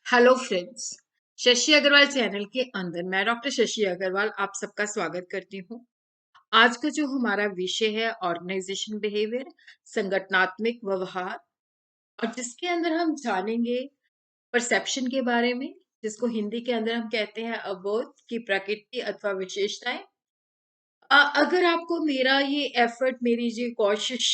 Hello friends. Shashi Agarwal channel के अंदर मैं डॉक्टर शशि अग्रवाल आप सबका स्वागत करती हूँ। आज का जो हमारा विषय है ऑर्गेनाइजेशन बिहेवियर, संगठनात्मक व्यवहार, और जिसके अंदर हम जानेंगे परसेप्शन के बारे में, जिसको हिंदी के अंदर हम कहते हैं अबोध की प्रकृति अथवा विशेषताएं। अगर आपको मेरा ये एफर्ट, मेरी ये कोशिश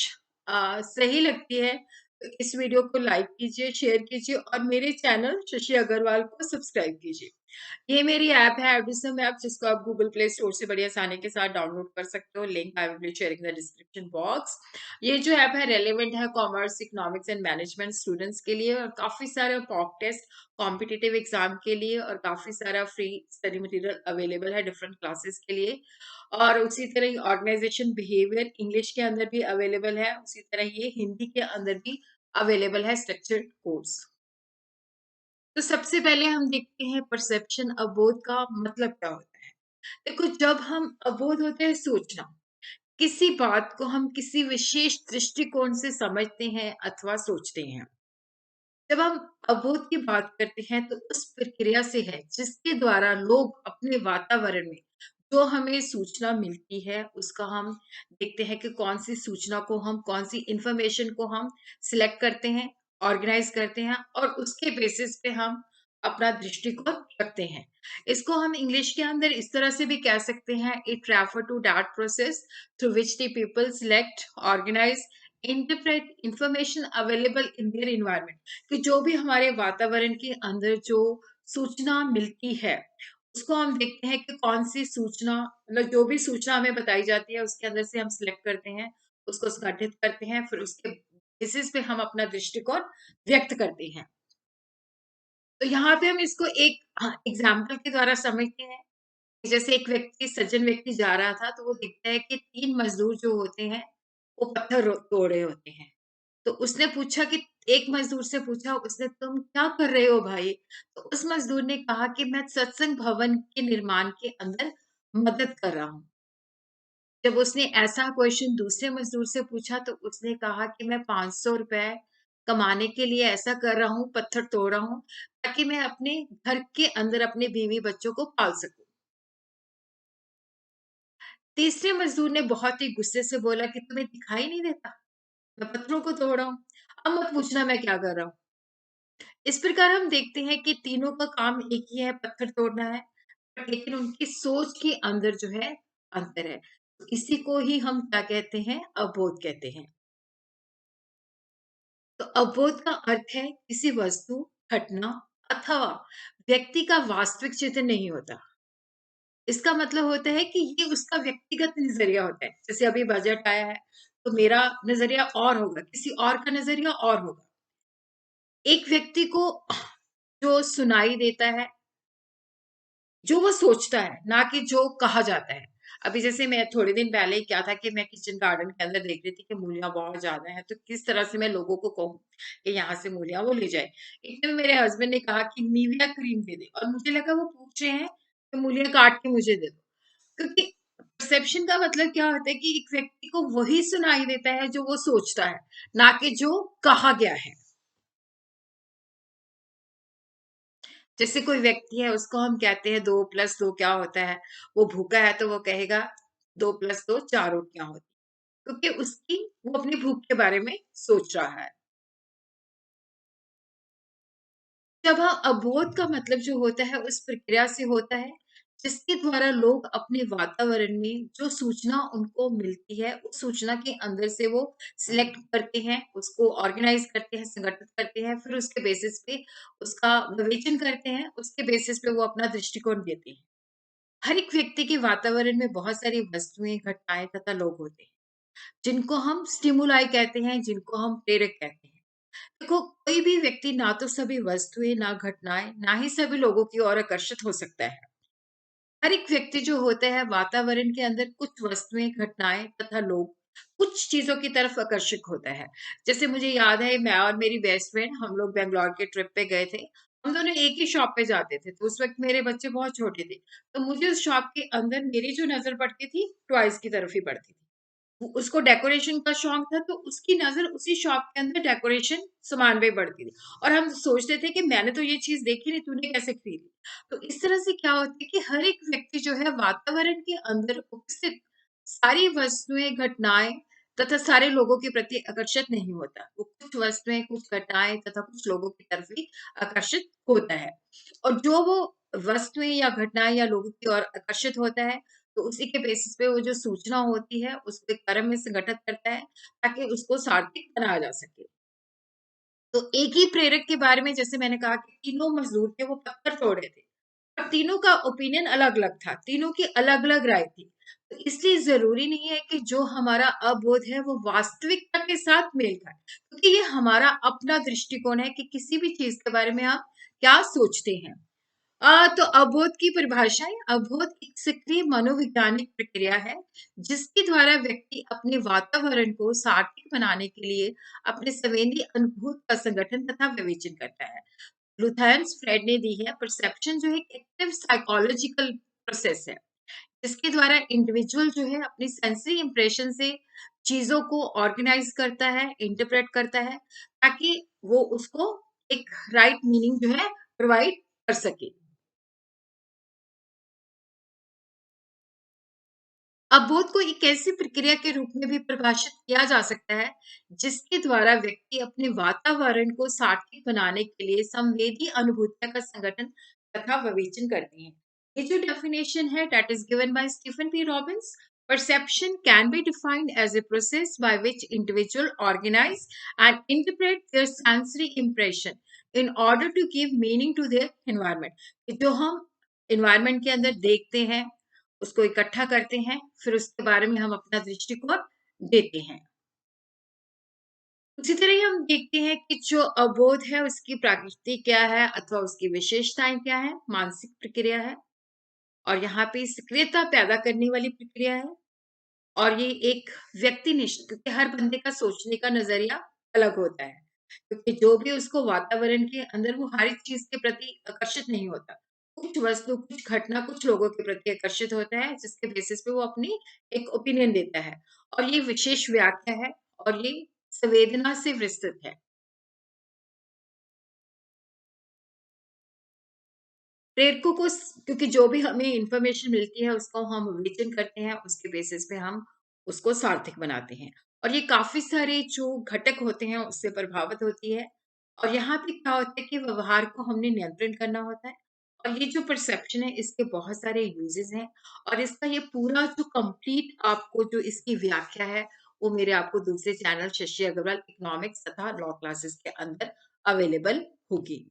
सही लगती है तो इस वीडियो को लाइक कीजिए, शेयर कीजिए और मेरे चैनल शशि अग्रवाल को सब्सक्राइब कीजिए। ये मेरी ऐप है एडिसम ऐप, जिसको आप गूगल प्ले स्टोर से बड़ी आसानी के साथ डाउनलोड कर सकते हो। Link I will be sharing the description box. ये जो ऐप है रेलेवेंट है commerce, economics and management students के लिए, और काफी सारे मॉक टेस्ट कॉम्पिटिटिव एग्जाम के लिए, और काफी सारा फ्री स्टडी मटेरियल अवेलेबल है डिफरेंट क्लासेस के लिए। और उसी तरह ऑर्गेनाइजेशन बिहेवियर इंग्लिश के अंदर भी अवेलेबल है, उसी तरह ये हिंदी के अंदर भी अवेलेबल है स्ट्रक्चर्ड कोर्स। तो सबसे पहले हम देखते हैं परसेप्शन, अबोध का मतलब क्या होता है। देखो, जब हम अबोध होते हैं सोचना, किसी बात को हम किसी विशेष दृष्टिकोण से समझते हैं अथवा सोचते हैं। जब हम अबोध की बात करते हैं तो उस प्रक्रिया से है जिसके द्वारा लोग अपने वातावरण में जो हमें सूचना मिलती है उसका हम देखते हैं कि कौन सी सूचना को हम, कौन सी इंफॉर्मेशन को हम सिलेक्ट करते हैं, ऑर्गेनाइज करते हैं, और उसके बेसिस पे हम अपना दृष्टिकोण रखते हैं। इसको हम इंग्लिश के अंदर इस तरह से भी कह सकते हैं, it refer to that process through which the people select, organise, interpret information available in their environment. कि जो भी हमारे वातावरण के अंदर जो सूचना मिलती है उसको हम देखते हैं कि कौन सी सूचना, मतलब जो भी सूचना हमें बताई जाती है उसके अंदर से हम सिलेक्ट करते हैं, उसको संगठित करते हैं, फिर उसके बेसिस पे हम अपना दृष्टिकोण व्यक्त करते हैं। तो यहाँ पे हम इसको एक एग्जाम्पल के द्वारा समझते हैं। जैसे एक व्यक्ति, सज्जन व्यक्ति जा रहा था तो वो देखता है कि 3 मजदूर जो होते हैं वो पत्थर तोड़ रहे होते हैं। तो उसने पूछा कि एक मजदूर से पूछा उसने, तुम क्या कर रहे हो भाई? तो उस मजदूर ने कहा कि मैं सत्संग भवन के निर्माण के अंदर मदद कर रहा हूँ। जब उसने ऐसा क्वेश्चन दूसरे मजदूर से पूछा तो उसने कहा कि मैं 500 रुपए कमाने के लिए ऐसा कर रहा हूँ, पत्थर तोड़ रहा हूँ ताकि मैं अपने घर के अंदर अपने बीवी बच्चों को पाल सकूं। तीसरे मजदूर ने बहुत ही गुस्से से बोला कि तुम्हें दिखाई नहीं देता मैं पत्थरों को तोड़ रहा हूँ, अब मत पूछना मैं क्या कर रहा हूँ। इस प्रकार हम देखते हैं कि तीनों का काम एक ही है, पत्थर तोड़ना है, लेकिन उनकी सोच के अंदर जो है अंतर है। तो इसी को ही हम क्या कहते हैं, अबोध कहते हैं। तो अबोध का अर्थ है किसी वस्तु, घटना अथवा व्यक्ति का वास्तविक चित्र नहीं होता। इसका मतलब होता है कि ये उसका व्यक्तिगत नजरिया होता है। जैसे अभी बजट आया है तो मेरा नजरिया और होगा, किसी और का नजरिया और होगा। एक व्यक्ति को जो सुनाई देता है, जो वो सोचता है, ना कि जो कहा जाता है। अभी जैसे मैं थोड़े दिन पहले ही क्या था कि मैं किचन गार्डन के अंदर देख रही थी कि मूलियाँ बहुत ज़्यादा हैं, तो किस तरह से मैं लोगों को कहूँ कि यहाँ से मूलियाँ वो ले जाए। इतने में मेरे हस्बैंड ने कहा कि निविया क्रीम दे दे, और मुझे लगा वो पूछ रहे हैं कि मूलियाँ काट के मुझे दे दो। क्योंकि परसेप्शन का मतलब क्या होता है कि एक व्यक्ति को वही सुनाई देता है जो वो सोचता है, ना कि जो कहा गया है। जैसे कोई व्यक्ति है उसको हम कहते हैं 2+2 क्या होता है, वो भूखा है तो वो कहेगा 2+2 4 रोटियां होती, क्योंकि उसकी वो अपनी भूख के बारे में सोच रहा है। जब हम अबोध का मतलब जो होता है उस प्रक्रिया से होता है जिसके द्वारा लोग अपने वातावरण में जो सूचना उनको मिलती है उस सूचना के अंदर से वो सिलेक्ट करते हैं, उसको ऑर्गेनाइज करते हैं, संगठित करते हैं, फिर उसके बेसिस पे उसका विवेचन करते हैं, उसके बेसिस पे वो अपना दृष्टिकोण देते हैं। हर एक व्यक्ति के वातावरण में बहुत सारी वस्तुएं, घटनाएं तथा लोग होते हैं जिनको हम स्टिमुलाई कहते हैं, जिनको हम प्रेरक कहते हैं। देखो, कोई भी व्यक्ति ना तो सभी वस्तुएं, ना घटनाएं, ना ही सभी लोगों की ओर आकर्षित हो सकता है। हर एक व्यक्ति जो होता है वातावरण के अंदर कुछ वस्तुएं, घटनाएं तथा लोग कुछ चीजों की तरफ आकर्षित होता है। जैसे मुझे याद है, मैं और मेरी बेस्ट फ्रेंड हम लोग बेंगलोर के ट्रिप पे गए थे। हम दोनों एक ही शॉप पे जाते थे, तो उस वक्त मेरे बच्चे बहुत छोटे थे। तो मुझे उस शॉप के अंदर मेरी जो नजर पड़ती थी, टॉयज की तरफ ही पड़ती थी। उसको डेकोरेशन का शौक था, तो उसकी नज़र उसी शॉप के अंदर डेकोरेशन सामान पे पड़ती थी और हम सोचते थे कि मैंने तो ये चीज़ देखी नहीं, तूने कैसे खरीदी? तो इस तरह से क्या होता है कि हर एक व्यक्ति जो है वातावरण के अंदर उपस्थित सारी वस्तुएँ, घटनाएँ तथा सारे लोगों के प्रति आकर्षित नहीं होता। वो कुछ वस्तुएँ, कुछ घटनाएँ तथा कुछ लोगों की तरफ ही आकर्षित होता है और जो वो वस्तुएँ या घटनाएँ या लोगों की ओर आकर्षित होता है, तो उसी के बेसिस पे वो जो सूचना होती है, उसको एक क्रम में संगठित करता है, ताकि उसको सार्थक बनाया जा सके। तो एक ही प्रेरक के बारे में जैसे मैंने कहा कि तीनों मज़दूर थे, वो पत्थर तोड़ रहे थे और तीनों का ओपिनियन अलग-अलग था, तीनों की अलग-अलग राय थी। तो इसलिए ज़रूरी नहीं है कि जो हमारा अबोध है, वो वास्तविकता के साथ मेल खाए, क्योंकि ये हमारा अपना दृष्टिकोण है कि किसी भी चीज़ के बारे में आप क्या सोचते हैं। तो अबोध की परिभाषा है, अबोध एक सक्रिय मनोवैज्ञानिक प्रक्रिया है, जिसके द्वारा व्यक्ति अपने वातावरण को सार्थक बनाने के लिए अपने संवेदी अनुभूत का संगठन तथा विवेचन करता है। लुथायंस फ्रेड ने दी है, परसेप्शन जो है एक एक्टिव साइकोलॉजिकल प्रोसेस है, जिसके द्वारा इंडिविजुअल जो है अपनी सेंसरी इंप्रेशन से चीज़ों को ऑर्गेनाइज़ करता है, इंटरप्रेट करता है, ताकि वो उसको एक राइट मीनिंग जो है प्रोवाइड कर सके। अबोध को एक ऐसी प्रक्रिया के रूप में भी परिभाषित किया जा सकता है, जिसके द्वारा व्यक्ति अपने वातावरण को सार्थक बनाने के लिए संवेदी अनुभूतियों का संगठन तथा विवेचन करते हैं। ये जो डेफिनेशन है that is given by Stephen P Robbins, perception can be defined as a process by which individual organize and interpret their sensory impression in order to give meaning to their environment। जो हम environment के अंदर देखते हैं, उसको इकट्ठा करते हैं, फिर उसके बारे में हम अपना दृष्टिकोण देते हैं। उसी तरह ही हम देखते हैं कि जो अबोध है उसकी प्रकृति क्या है अथवा उसकी विशेषताएँ क्या हैं, मानसिक प्रक्रिया है और यहाँ पे सक्रियता पैदा करने वाली प्रक्रिया है और ये एक व्यक्तिनिष्ठ, क्योंकि हर बंदे का सोचने का नज़रिया अलग होता है। क्योंकि जो भी उसको वातावरण के अंदर वो हर एक चीज़ के प्रति आकर्षित नहीं होता। कुछ वस्तु, कुछ घटना, कुछ लोगों के प्रति आकर्षित होता है, जिसके बेसिस पे वो अपनी एक ओपिनियन देता है और ये विशेष व्याख्या है और ये संवेदना से विस्तृत है। प्रेरकों को क्योंकि जो भी हमें इंफॉर्मेशन मिलती है उसको हम विवेचन करते हैं, उसके बेसिस पे हम उसको सार्थक बनाते हैं और ये काफी सारे जो घटक होते हैं उससे प्रभावित होती है और यहाँ पे क्या होता है कि व्यवहार को हमने नियंत्रण करना होता है और ये जो परसेप्शन है इसके बहुत सारे यूजेस हैं और इसका ये पूरा जो कंप्लीट आपको जो इसकी व्याख्या है वो मेरे आपको दूसरे चैनल शशि अग्रवाल इकोनॉमिक्स तथा लॉ क्लासेस के अंदर अवेलेबल होगी।